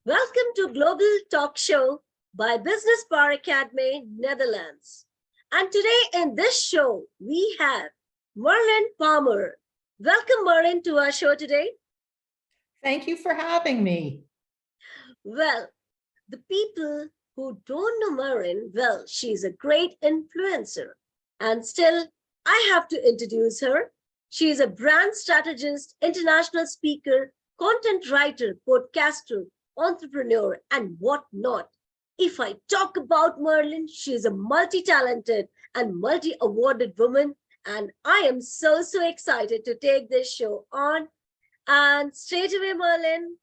Welcome to Global Talk Show by Business Power Academy, Netherlands. And today in this show, we have Marilyn Palmer. Welcome, Marilyn, to our show today. Thank you for having me. Well, the people who don't know Marilyn, well, she's a great influencer. And still, I have to introduce her. She is a brand strategist, international speaker, content writer, podcaster, entrepreneur, and whatnot. If I talk about Marilyn, she is a multi-talented and multi-awarded woman, and I am so excited to take this show on. And straight away, Marilyn,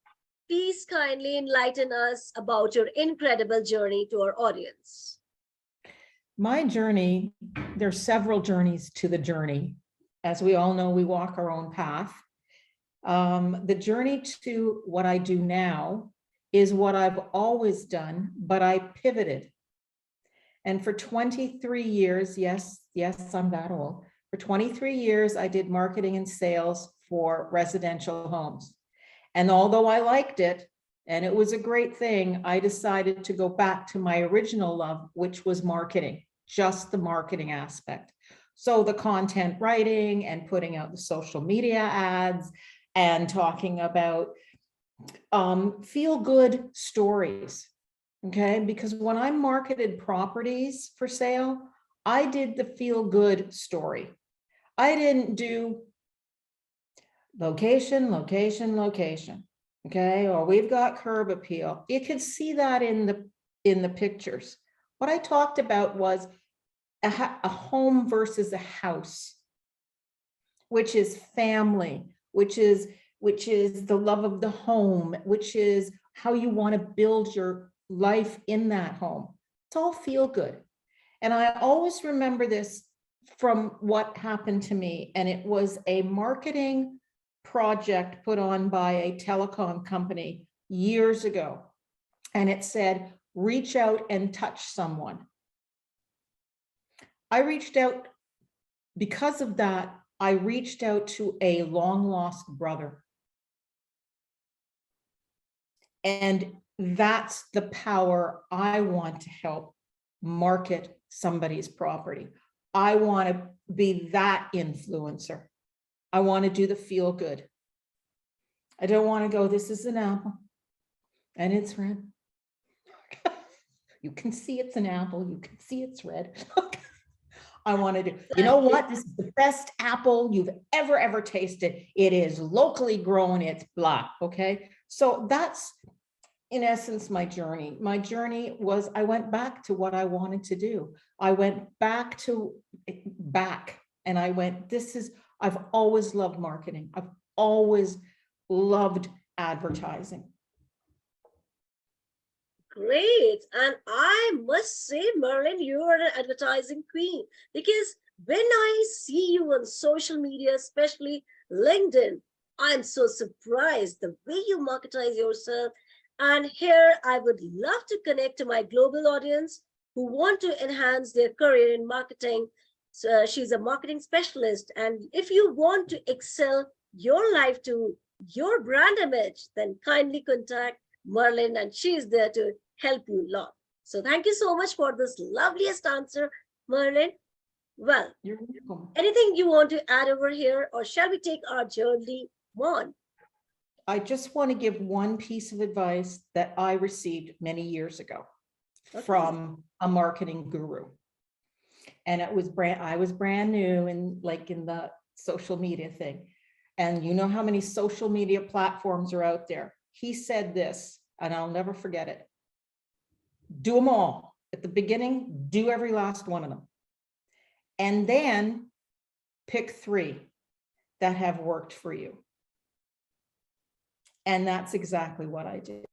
please kindly enlighten us about your incredible journey to our audience. My journey, there's several journeys to the journey. As we all know, we walk our own path. The journey to what I do now is what I've always done, but I pivoted. And for 23 years, yes, I'm that old. For 23 years, I did marketing and sales for residential homes. And although I liked it, and it was a great thing, I decided to go back to my original love, which was marketing, just the marketing aspect. So the content writing and putting out the social media ads and talking about feel-good stories, okay? Because when I marketed properties for sale, I did the feel-good story. I didn't do location, okay? Or we've got curb appeal. You can see that in the pictures. What I talked about was a home versus a house, which is family, which is the love of the home, which is how you want to build your life in that home. It's all feel good. And I always remember this from what happened to me. And it was a marketing project put on by a telecom company years ago. And it said, reach out and touch someone. I reached out because of that. I reached out to a long lost brother. And that's the power. I want to help market somebody's property. I want to be that influencer. I want to do the feel good. I don't want to go, this is an apple and it's red. You can see it's an apple. You can see it's red. I want to do, you know what? This is the best apple you've ever tasted. It is locally grown. It's blah. Okay. So that's in essence my journey. My journey was, I went back to what I wanted to do. I went back and I went, I've always loved marketing. I've always loved advertising. Great. And I must say, Marilyn, you are an advertising queen, because when I see you on social media, especially LinkedIn, I'm so surprised the way you marketize yourself. And here I would love to connect to my global audience who want to enhance their career in marketing. So she's a marketing specialist. And if you want to excel your life to your brand image, then kindly contact Marilyn, and she's there to help you a lot. So thank you so much for this loveliest answer, Marilyn. Well, you're welcome. Anything you want to add over here, or shall we take our journey on? I just want to give one piece of advice that I received many years ago from a marketing guru. And I was brand new in the social media thing. And you know how many social media platforms are out there. He said this, and I'll never forget it. Do them all. At the beginning, do every last one of them. And then pick 3 that have worked for you. And that's exactly what I did.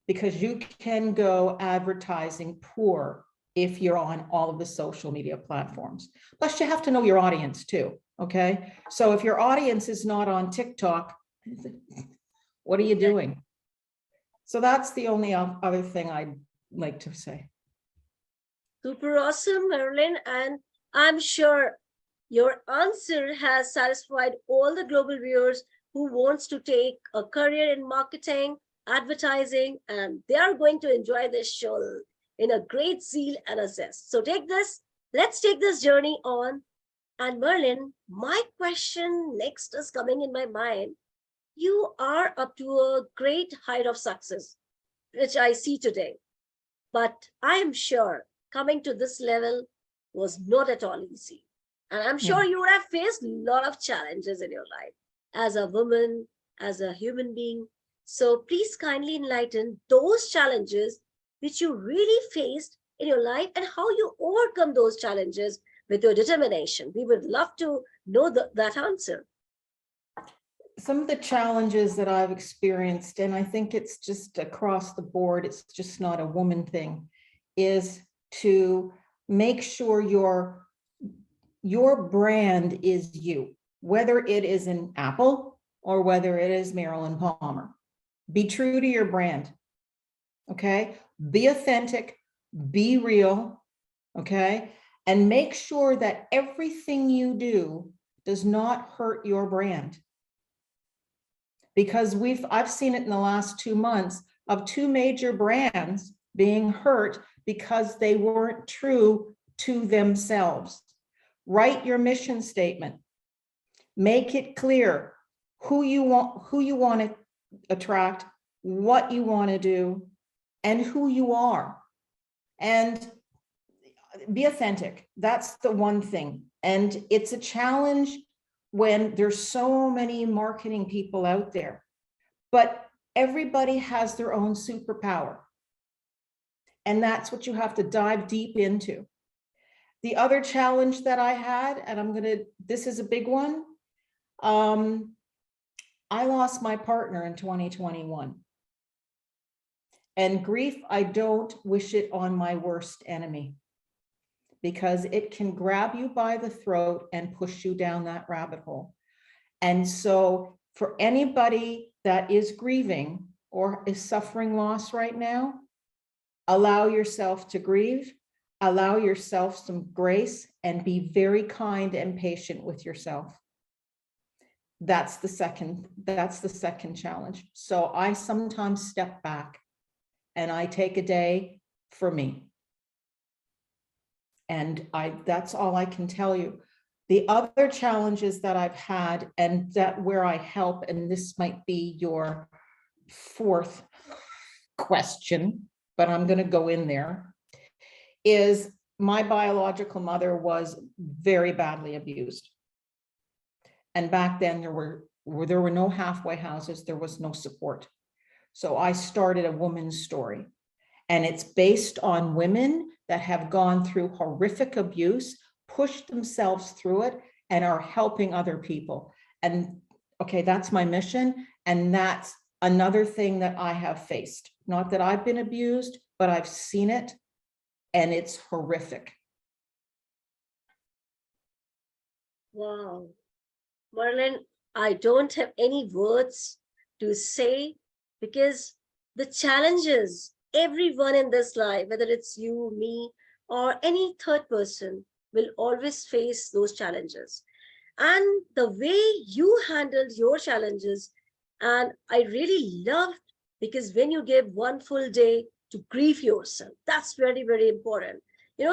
Because you can go advertising poor if you're on all of the social media platforms. Plus, you have to know your audience too, okay? So if your audience is not on TikTok, what are you doing? So that's the only other thing I'd like to say. Super awesome, Marilyn. And I'm sure your answer has satisfied all the global viewers who wants to take a career in marketing advertising, and they are going to enjoy this show in a great zeal and a zest. So let's take this journey on. And Merlin, my question next is coming in my mind. You are up to a great height of success, which I see today. But I am sure coming to this level was not at all easy. And I'm Yeah. sure you would have faced a lot of challenges in your life as a woman, as a human being. So please kindly enlighten those challenges which you really faced in your life and how you overcome those challenges with your determination. We would love to know that answer. Some of the challenges that I've experienced, and I think it's just across the board, it's just not a woman thing, is to make sure your brand is you, whether it is an Apple or whether it is Marilyn Palmer. Be true to your brand. Okay. Be authentic, be real. Okay. And make sure that everything you do does not hurt your brand. Because I've seen it in the last 2 months of 2 major brands being hurt because they weren't true to themselves. Write your mission statement. Make it clear who you want to attract, what you want to do, and who you are. And be authentic. That's the one thing. And it's a challenge when there's so many marketing people out there, but everybody has their own superpower. And that's what you have to dive deep into. The other challenge that I had, and this is a big one. I lost my partner in 2021. And grief, I don't wish it on my worst enemy, because it can grab you by the throat and push you down that rabbit hole. And so for anybody that is grieving or is suffering loss right now, allow yourself to grieve, allow yourself some grace, and be very kind and patient with yourself. That's the second challenge. So I sometimes step back and I take a day for me. And that's all I can tell you. The other challenges that I've had, and that where I help, and this might be your fourth question, but I'm going to go in there, is my biological mother was very badly abused. And back then there were no halfway houses, there was no support. So I started a woman's story. And it's based on women that have gone through horrific abuse, pushed themselves through it, and are helping other people. And okay, that's my mission. And that's another thing that I have faced. Not that I've been abused, but I've seen it, and it's horrific. Wow. Marlon, I don't have any words to say, because the challenges everyone in this life, whether it's you, me, or any third person, will always face those challenges. And the way you handled your challenges, and I really loved, because when you give one full day to grieve yourself, that's very, very important.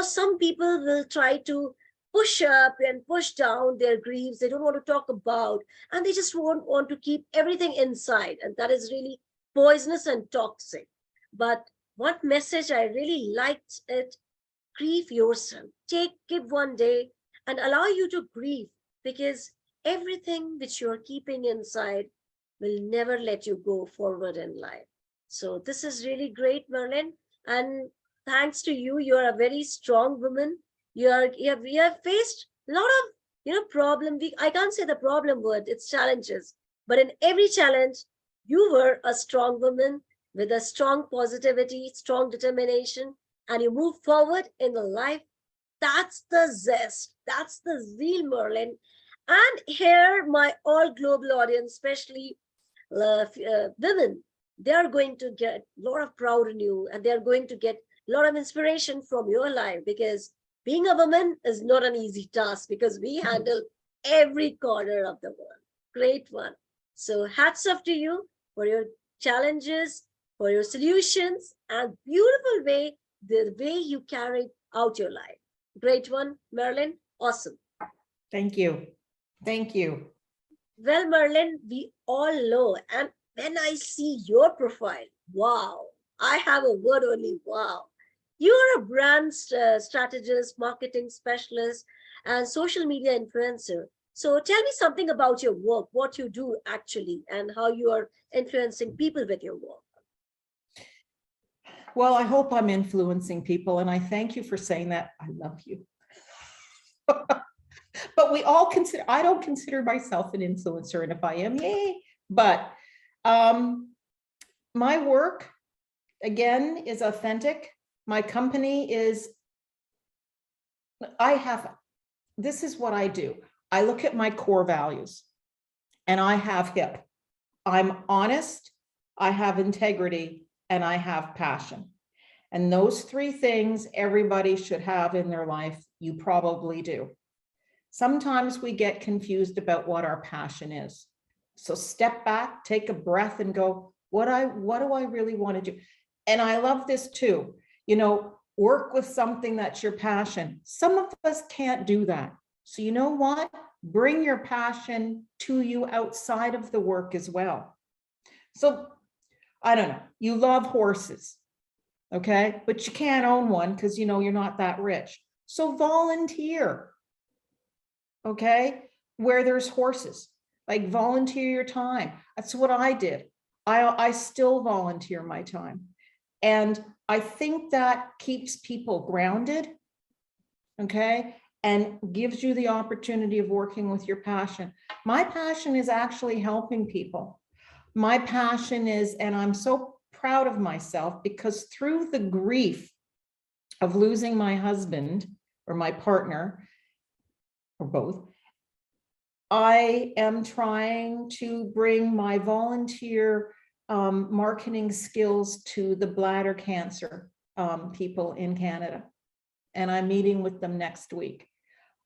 Some people will try to push up and push down their griefs. They don't want to talk about, and they just want to keep everything inside. And that is really poisonous and toxic. But one message I really liked it: grieve yourself. Give one day and allow you to grieve, because everything which you're keeping inside will never let you go forward in life. So this is really great, Merlin. And thanks to you, you are a very strong woman. You have faced a lot of problem. I can't say the problem word, it's challenges. But in every challenge, you were a strong woman with a strong positivity, strong determination, and you move forward in the life. That's the zest. That's the zeal, Merlin. And here, my all global audience, especially women, they are going to get a lot of proud in you, and they are going to get a lot of inspiration from your life, because being a woman is not an easy task, because we handle every corner of the world. Great one. So hats off to you for your challenges for your solutions and beautiful way, the way you carried out your life. Great one, Marilyn. Awesome. Thank you. Thank you. Well, Marilyn, we all know, and when I see your profile, wow, I have a word only, wow. You are a brand strategist, marketing specialist, and social media influencer. So tell me something about your work, what you do actually, and how you are influencing people with your work. Well, I hope I'm influencing people, and I thank you for saying that. I love you. But we all consider, I don't consider myself an influencer, and if I am, yay. But my work, again, is authentic. My company is, this is what I do. I look at my core values, and I have HIP. I'm honest, I have integrity, and I have passion. And those three things everybody should have in their life. You probably do. Sometimes we get confused about what our passion is. So step back, take a breath and go, what do I really want to do? And I love this too. You know, work with something that's your passion. Some of us can't do that. So you know what? Bring your passion to you outside of the work as well. So I don't know, you love horses, okay? But you can't own one because you know you're not that rich. So volunteer, okay? Where there's horses, like volunteer your time. That's what I did. I still volunteer my time. And I think that keeps people grounded, okay? And gives you the opportunity of working with your passion. My passion is actually helping people. My passion is, and I'm so proud of myself because through the grief of losing my husband or my partner, or both, I am trying to bring my volunteer marketing skills to the bladder cancer people in Canada. And I'm meeting with them next week.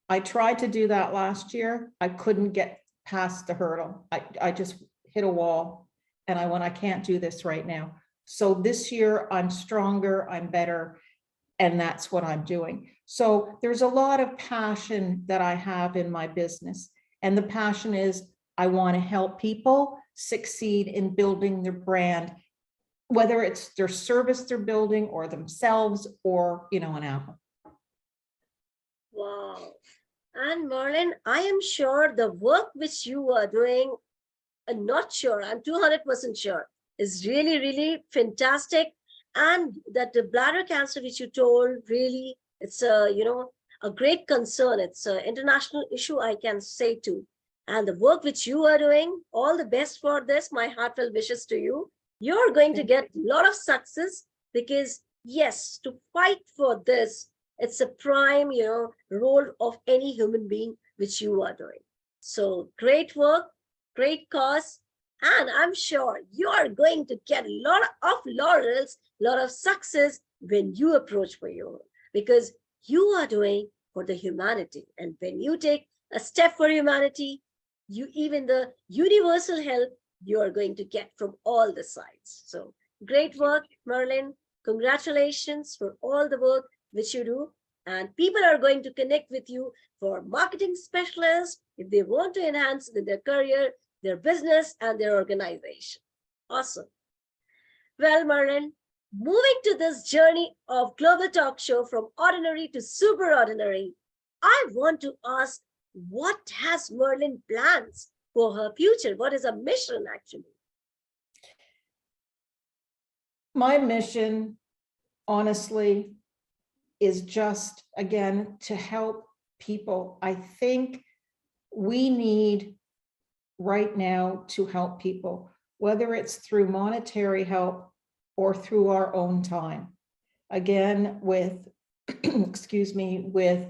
I tried to do that last year. I couldn't get past the hurdle. I just hit a wall and I went, I can't do this right now. So this year I'm stronger, I'm better, and that's what I'm doing. So there's a lot of passion that I have in my business. And the passion is I want to help people succeed in building their brand, whether it's their service they're building or themselves or, you know, an apple. Wow. And Marilyn, I am sure the work which you are doing, I'm not sure, I'm 200% sure, is really, really fantastic. And that the bladder cancer which you told, really, it's a, a great concern. It's an international issue, I can say too. And the work which you are doing, all the best for this. My heartfelt wishes to you. You're going to get a lot of success because, yes, to fight for this, it's a prime, role of any human being which you are doing. So great work, great cause. And I'm sure you are going to get a lot of laurels, a lot of success when you approach for your work, because you are doing for the humanity. And when you take a step for humanity, you even the universal help you are going to get from all the sides. So great work, Marilyn. Congratulations for all the work which you do. And people are going to connect with you for marketing specialists if they want to enhance their career, their business, and their organization. Awesome. Well, Marilyn, moving to this journey of Global Talk Show from ordinary to super ordinary, I want to ask, what has Marilyn plans for her future? What is her mission actually? My mission, honestly, is just, again, to help people. I think we need right now to help people, whether it's through monetary help or through our own time. Again, with, excuse me, with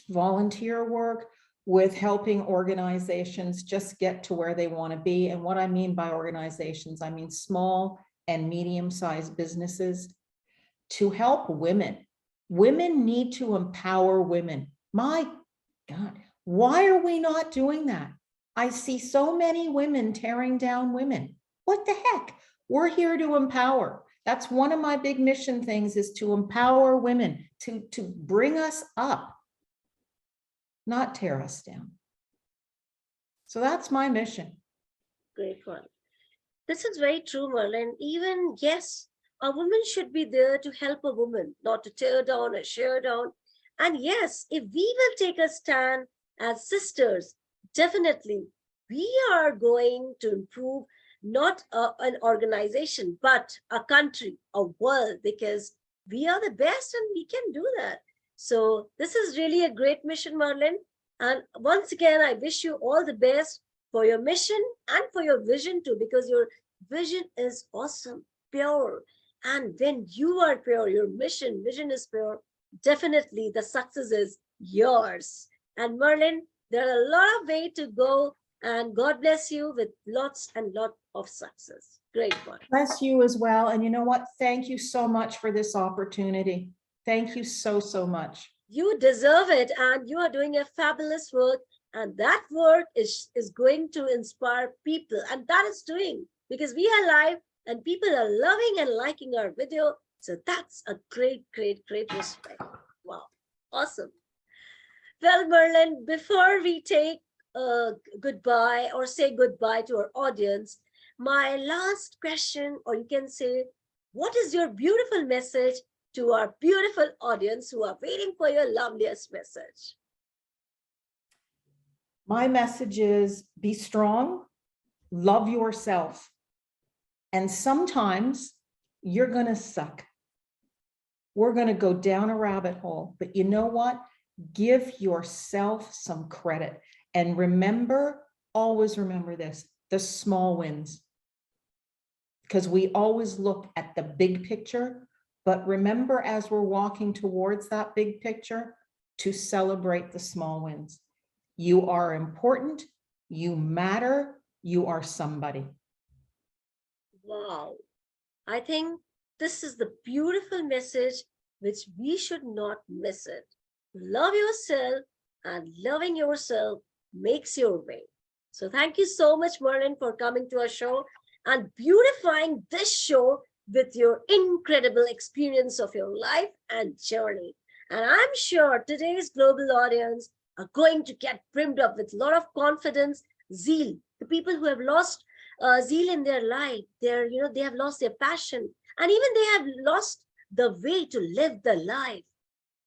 volunteer work, with helping organizations just get to where they want to be. And what I mean by organizations, I mean small and medium-sized businesses, to help women. Women need to empower women. My God, why are we not doing that? I see so many women tearing down women. What the heck? We're here to empower. That's one of my big mission things, is to empower women, to bring us up, not tear us down. So that's my mission. Great one. This is very true, Marilyn. Even, yes, a woman should be there to help a woman, not to tear down or share down. And yes, if we will take a stand as sisters, definitely we are going to improve not an organization, but a country, a world, because we are the best and we can do that. So this is really a great mission, Marilyn. And once again, I wish you all the best for your mission and for your vision too, because your vision is awesome, pure. And when you are pure, your vision is pure, definitely the success is yours. And Merlin, there are a lot of way to go, and God bless you with lots and lot of success. Great one. Bless you as well. And you know what? Thank you so much for this opportunity. Thank you so, so much. You deserve it, and you are doing a fabulous work, and that work is going to inspire people, and that is doing, because we are live and people are loving and liking our video. So that's a great, great, great respect. Wow, awesome. Well, Merlin, before we take goodbye or say goodbye to our audience, my last question, or you can say, what is your beautiful message to our beautiful audience who are waiting for your loveliest message? My message is be strong, love yourself. And sometimes you're going to suck. We're going to go down a rabbit hole, but you know what? Give yourself some credit. And remember, always remember this, the small wins. Because we always look at the big picture, but remember, as we're walking towards that big picture, to celebrate the small wins. You are important, you matter, you are somebody. Wow. I think this is the beautiful message which we should not miss it. Love yourself, and loving yourself makes your way. So thank you so much, Merlin, for coming to our show and beautifying this show with your incredible experience of your life and journey. And I'm sure today's global audience are going to get brimmed up with a lot of confidence, zeal. The people who have lost zeal in their life, they have lost their passion, and even they have lost the way to live the life.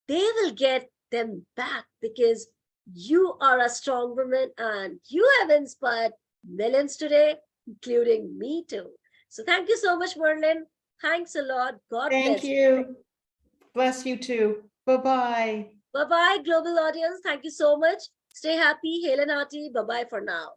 They will get them back, because you are a strong woman and you have inspired millions today, including me too. So thank you so much, Merlin. Thanks a lot. God Thank bless you. you. Bless you too. Bye-bye. Bye-bye, global audience. Thank you so much. Stay happy, hail and hearty. Bye-bye for now.